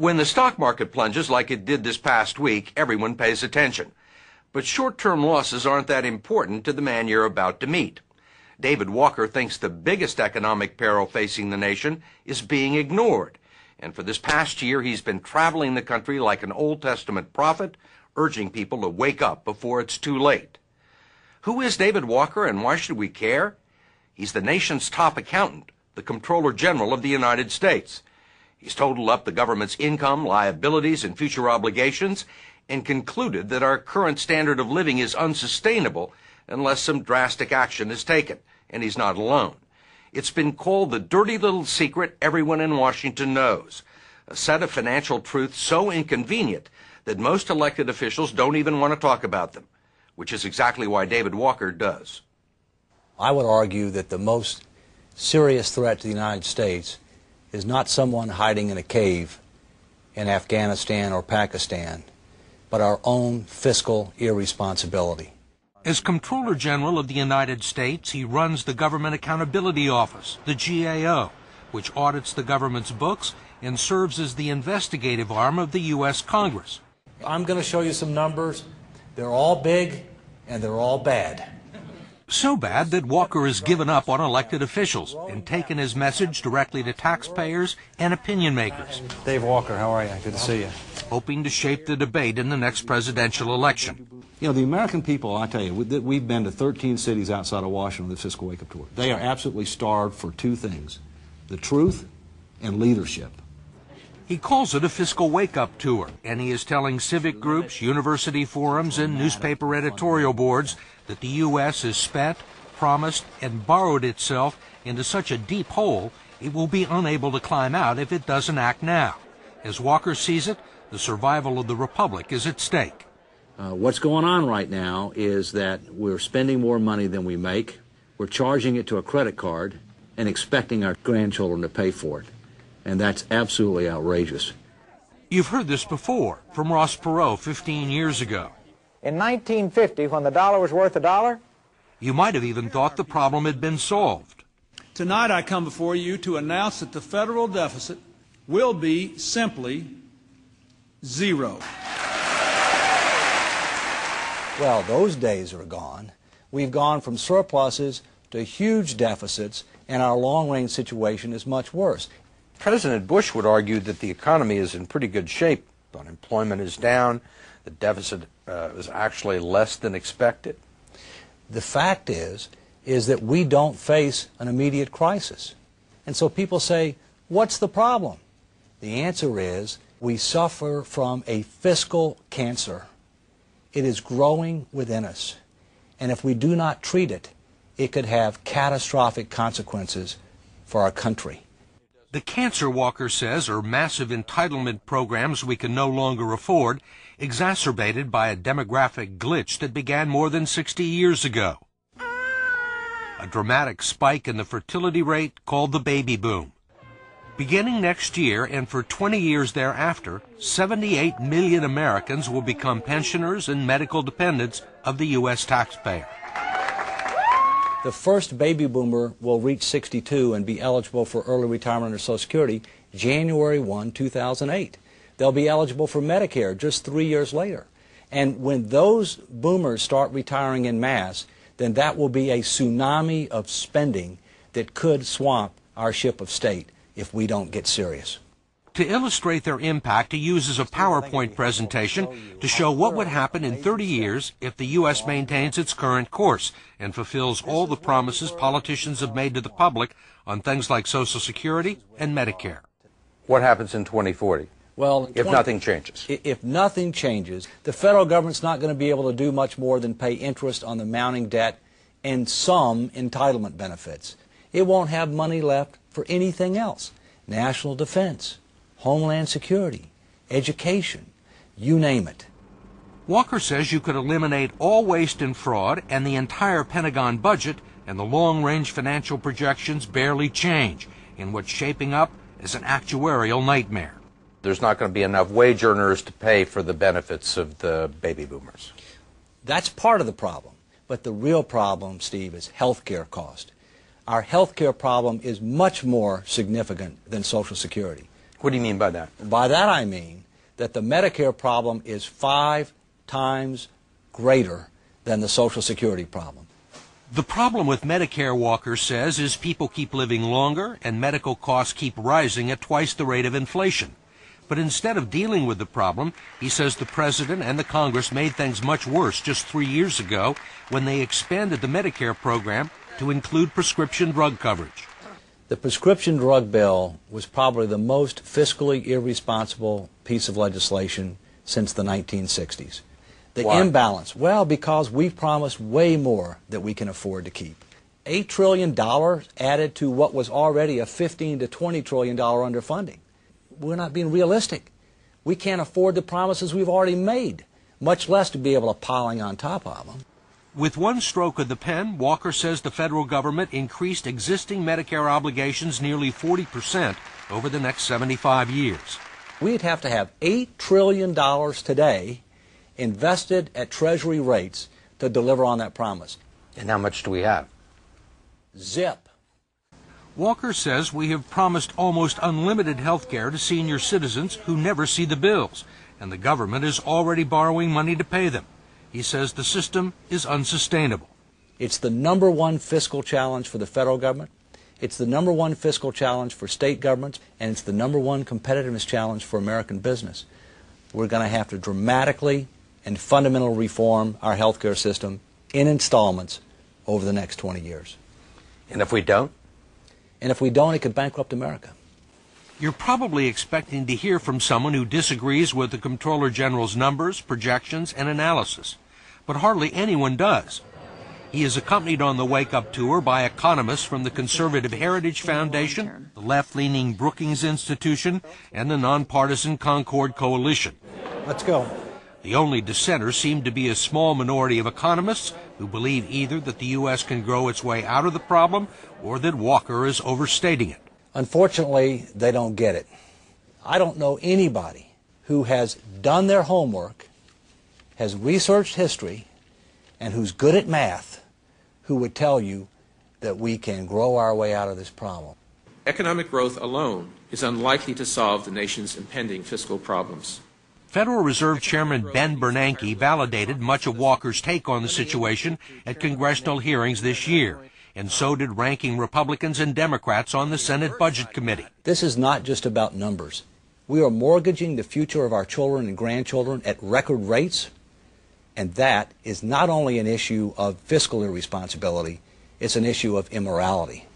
When the stock market plunges like it did this past week, everyone pays attention. But short-term losses aren't that important to the man you're about to meet. David Walker thinks the biggest economic peril facing the nation is being ignored. And for this past year, he's been traveling the country like an Old Testament prophet, urging people to wake up before it's too late. Who is David Walker, and why should we care? He's the nation's top accountant, the Comptroller General of the United States. He's totaled up the government's income, liabilities, and future obligations, and concluded that our current standard of living is unsustainable unless some drastic action is taken, and he's not alone. It's been called the dirty little secret everyone in Washington knows, a set of financial truths so inconvenient that most elected officials don't even want to talk about them, which is exactly why David Walker does. I would argue that the most serious threat to the United States is not someone hiding in a cave in Afghanistan or Pakistan, but our own fiscal irresponsibility. As Comptroller General of the United States, he runs the Government Accountability Office, the GAO, which audits the government's books and serves as the investigative arm of the U.S. Congress. I'm going to show you some numbers. They're all big and they're all bad. So bad that Walker has given up on elected officials and taken his message directly to taxpayers and opinion makers. Dave Walker, how are you? Good to see you. Hoping to shape the debate in the next presidential election. You know, the American people, I tell you, we've been to 13 cities outside of Washington on the Fiscal Wake-Up Tour. They are absolutely starved for two things, the truth and leadership. He calls it a fiscal wake-up tour, and he is telling civic groups, university forums, and newspaper editorial boards that the U.S. has spent, promised, and borrowed itself into such a deep hole it will be unable to climb out if it doesn't act now. As Walker sees it, the survival of the Republic is at stake. What's going on right now is that we're spending more money than we make, we're charging it to a credit card, and expecting our grandchildren to pay for it. And that's absolutely outrageous. You've heard this before from Ross Perot 15 years ago. In 1950, when the dollar was worth $1, you might have even thought the problem had been solved. Tonight I come before you to announce that the federal deficit will be simply zero. Well, those days are gone. We've gone from surpluses to huge deficits, and our long-range situation is much worse. President Bush would argue that the economy is in pretty good shape. Unemployment is down. The deficit is actually less than expected. The fact is that we don't face an immediate crisis. And so people say, what's the problem? The answer is we suffer from a fiscal cancer. It is growing within us. And if we do not treat it, it could have catastrophic consequences for our country. The cancer, Walker says, are massive entitlement programs we can no longer afford, exacerbated by a demographic glitch that began more than 60 years ago. A dramatic spike in the fertility rate called the baby boom. Beginning next year and for 20 years thereafter, 78 million Americans will become pensioners and medical dependents of the U.S. taxpayer. The first baby boomer will reach 62 and be eligible for early retirement under Social Security January 1, 2008. They'll be eligible for Medicare just 3 years later. And when those boomers start retiring en masse, then that will be a tsunami of spending that could swamp our ship of state if we don't get serious. To illustrate their impact, he uses a PowerPoint presentation to show what would happen in 30 years if the U.S. maintains its current course and fulfills all the promises politicians have made to the public on things like Social Security and Medicare. What happens in 2040? Well, if nothing changes. If nothing changes, the federal government's not going to be able to do much more than pay interest on the mounting debt and some entitlement benefits. It won't have money left for anything else. National defense, Homeland Security, education, you name it. Walker says you could eliminate all waste and fraud and the entire Pentagon budget, and the long-range financial projections barely change in what's shaping up as an actuarial nightmare. There's not going to be enough wage earners to pay for the benefits of the baby boomers. That's part of the problem. But the real problem, Steve, is health care cost. Our health care problem is much more significant than Social Security. What do you mean by that? By that I mean that the Medicare problem is 5 times greater than the Social Security problem. The problem with Medicare, Walker says, is people keep living longer and medical costs keep rising at twice the rate of inflation. But instead of dealing with the problem, he says the President and the Congress made things much worse just 3 years ago when they expanded the Medicare program to include prescription drug coverage. The prescription drug bill was probably the most fiscally irresponsible piece of legislation since the 1960s. The Why? imbalance, well, because we promised way more that we can afford to keep. $8 trillion added to what was already a $15 to $20 trillion underfunding. We're not being realistic. We can't afford the promises we've already made, much less to be able to piling on top of them. With one stroke of the pen, Walker says the federal government increased existing Medicare obligations nearly 40% over the next 75 years. We'd have to have $8 trillion today invested at Treasury rates to deliver on that promise. And how much do we have? Zip. Walker says we have promised almost unlimited health care to senior citizens who never see the bills, and the government is already borrowing money to pay them. He says the system is unsustainable. It's the #1 fiscal challenge for the federal government. It's the #1 fiscal challenge for state governments, and it's the #1 competitiveness challenge for American business. We're going to have to dramatically and fundamentally reform our health care system in installments over the next 20 years. And if we don't? And if we don't, it could bankrupt America. You're probably expecting to hear from someone who disagrees with the Comptroller General's numbers, projections, and analysis. But hardly anyone does. He is accompanied on the wake-up tour by economists from the Conservative Heritage Foundation, the left-leaning Brookings Institution, and the nonpartisan Concord Coalition. Let's go. The only dissenters seem to be a small minority of economists who believe either that the U.S. can grow its way out of the problem or that Walker is overstating it. Unfortunately, they don't get it. I don't know anybody who has done their homework, has researched history, and who's good at math, who would tell you that we can grow our way out of this problem. Economic growth alone is unlikely to solve the nation's impending fiscal problems. Federal Reserve Chairman Ben Bernanke validated much of Walker's take on the situation at congressional hearings this year, and so did ranking Republicans and Democrats on the Senate Budget Committee. This is not just about numbers. We are mortgaging the future of our children and grandchildren at record rates, and that is not only an issue of fiscal irresponsibility, it's an issue of immorality.